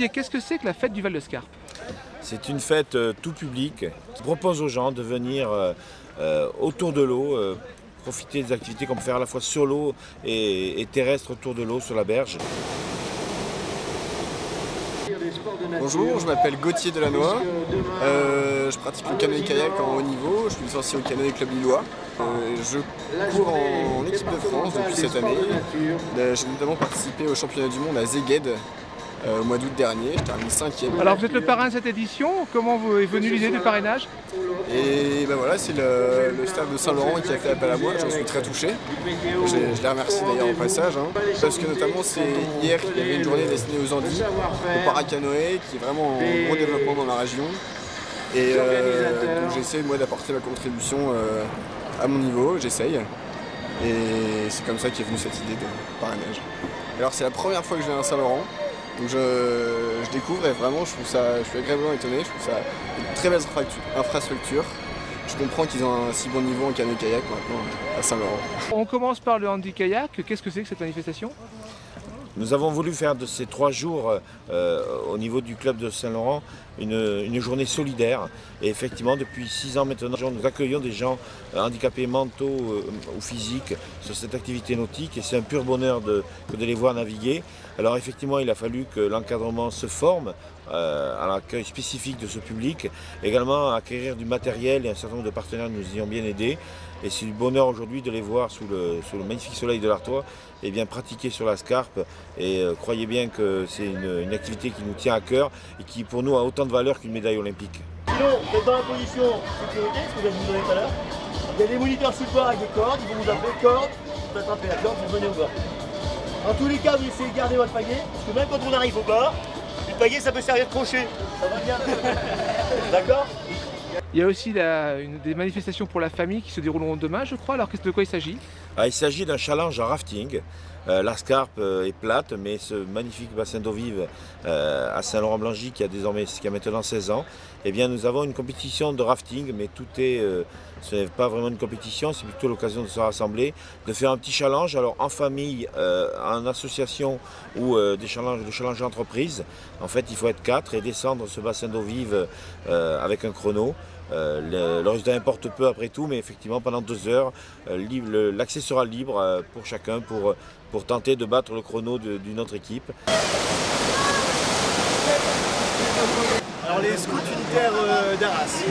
Olivier, qu'est-ce que c'est que la fête du Val-de-Scarpe? C'est une fête tout public qui propose aux gens de venir autour de l'eau, profiter des activités qu'on peut faire à la fois sur l'eau et terrestre autour de l'eau, sur la berge. Bonjour, je m'appelle Gauthier Delannoy, je pratique le canoë-kayak en haut niveau, je suis licencié au canoë club lillois. Je cours en équipe de France depuis cette année. J'ai notamment participé au championnat du monde à Szeged au mois d'août dernier, je termine 5e. Alors vous êtes le parrain de cette édition, comment vous est venue l'idée du parrainage? Et ben voilà, c'est le stade de Saint-Laurent qui a fait appel à moi, j'en suis très touché. Je les remercie d'ailleurs au passage, parce que notamment c'est hier qu'il y avait une journée destinée aux Antilles, au paracanoë, qui est vraiment en gros développement dans la région. Et donc j'essaie moi d'apporter ma contribution à mon niveau, j'essaye. Et c'est comme ça qu'est venue cette idée de parrainage. Alors c'est la première fois que je viens à Saint-Laurent. Donc je découvre et vraiment je suis agréablement étonné, je trouve ça une très belle infrastructure. Je comprends qu'ils ont un si bon niveau en canoë-kayak maintenant à Saint-Laurent. On commence par le handi-kayak, qu'est-ce que c'est que cette manifestation? Nous avons voulu faire de ces 3 jours au niveau du club de Saint-Laurent une journée solidaire. Et effectivement, depuis 6 ans maintenant, nous accueillons des gens handicapés mentaux ou physiques sur cette activité nautique. Et c'est un pur bonheur de les voir naviguer. Alors effectivement, il a fallu que l'encadrement se forme à l'accueil spécifique de ce public. Également, acquérir du matériel et un certain nombre de partenaires nous y ont bien aidés. Et c'est du bonheur aujourd'hui de les voir sous le magnifique soleil de l'Artois et bien pratiquer sur la Scarpe. Et croyez bien que c'est une activité qui nous tient à cœur et qui pour nous a autant de valeur qu'une médaille olympique. Sinon, vous êtes dans la position sécurité, ce que je vous donné tout à l'heure. Il y a des moniteurs sous le bord avec des cordes, ils vont vous appeler corde, vous attrapez la corde, vous venez au bord. En tous les cas, vous essayez de garder votre pagaie, parce que même quand on arrive au bord, une pagaie ça peut servir de crochet. Ça va bien. D'accord? Il y a aussi des manifestations pour la famille qui se dérouleront demain, je crois. Alors de quoi il s'agit? Il s'agit d'un challenge en rafting. La Scarpe est plate, mais ce magnifique bassin d'eau vive à Saint-Laurent-Blangy qui a maintenant 16 ans, eh bien nous avons une compétition de rafting, mais ce n'est pas vraiment une compétition, c'est plutôt l'occasion de se rassembler, de faire un petit challenge, alors en famille, en association ou de challenge d'entreprise. En fait, il faut être 4 et descendre ce bassin d'eau vive avec un chrono. Le résultat importe peu après tout, mais effectivement pendant 2 heures, l'accès sera libre pour chacun pour tenter de battre le chrono d'une autre équipe. Alors les scouts unitaires d'Arras.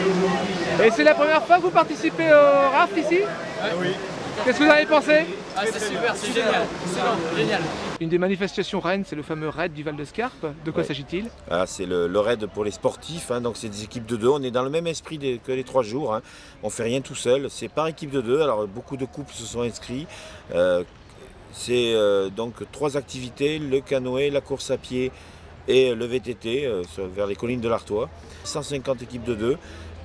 Et c'est la première fois que vous participez au raft ici? Oui. Qu'est-ce que vous avez pensé? Ah, c'est super, c'est génial, excellent, génial. Une des manifestations reines, c'est le fameux raid du Val-de-Scarpe. De quoi s'agit-il? C'est le raid pour les sportifs, donc c'est des équipes de 2. On est dans le même esprit que les 3 jours. On ne fait rien tout seul, c'est par équipe de 2. Alors beaucoup de couples se sont inscrits. C'est donc 3 activités, le canoë, la course à pied et le VTT vers les collines de l'Artois. 150 équipes de 2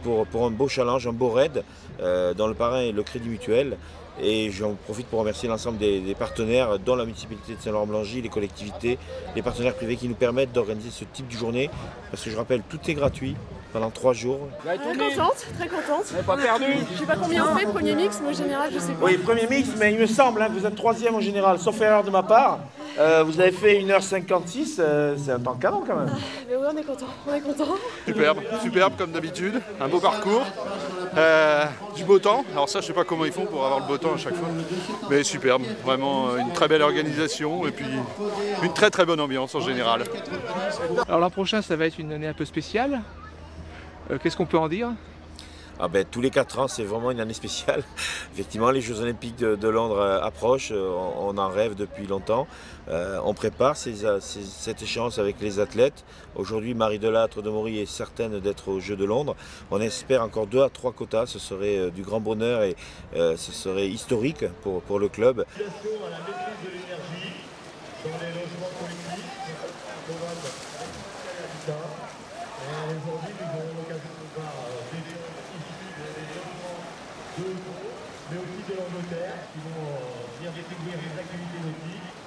pour un beau challenge, un beau raid dont le parrain est le Crédit Mutuel. Et j'en profite pour remercier l'ensemble des partenaires, dont la municipalité de Saint-Laurent-Blangy, les collectivités, les partenaires privés qui nous permettent d'organiser ce type de journée. Parce que je rappelle, tout est gratuit pendant 3 jours. Très contente, très contente. On n'est pas perdu. Je sais pas combien on fait, premier mix, mais au général, je sais pas. Oui, premier mix, mais il me semble que vous êtes 3e en général, sauf erreur de ma part. Vous avez fait 1h56, c'est un temps canon quand même. Mais oui, on est content, on est content. Superbe comme d'habitude, un beau parcours, du beau temps. Alors ça, je sais pas comment ils font pour avoir le beau temps à chaque fois, mais superbe, vraiment une très belle organisation et puis une très très bonne ambiance en général. Alors l'an prochain, ça va être une année un peu spéciale. Qu'est-ce qu'on peut en dire? Tous les 4 ans, c'est vraiment une année spéciale. Effectivement, les Jeux Olympiques de Londres approchent, on en rêve depuis longtemps. On prépare cette échéance avec les athlètes. Aujourd'hui, Marie Delattre de Maury est certaine d'être aux Jeux de Londres. On espère encore 2 à 3 quotas, ce serait du grand bonheur et ce serait historique pour le club. Mais aussi de l'Angleterre qui vont venir découvrir les activités nautiques.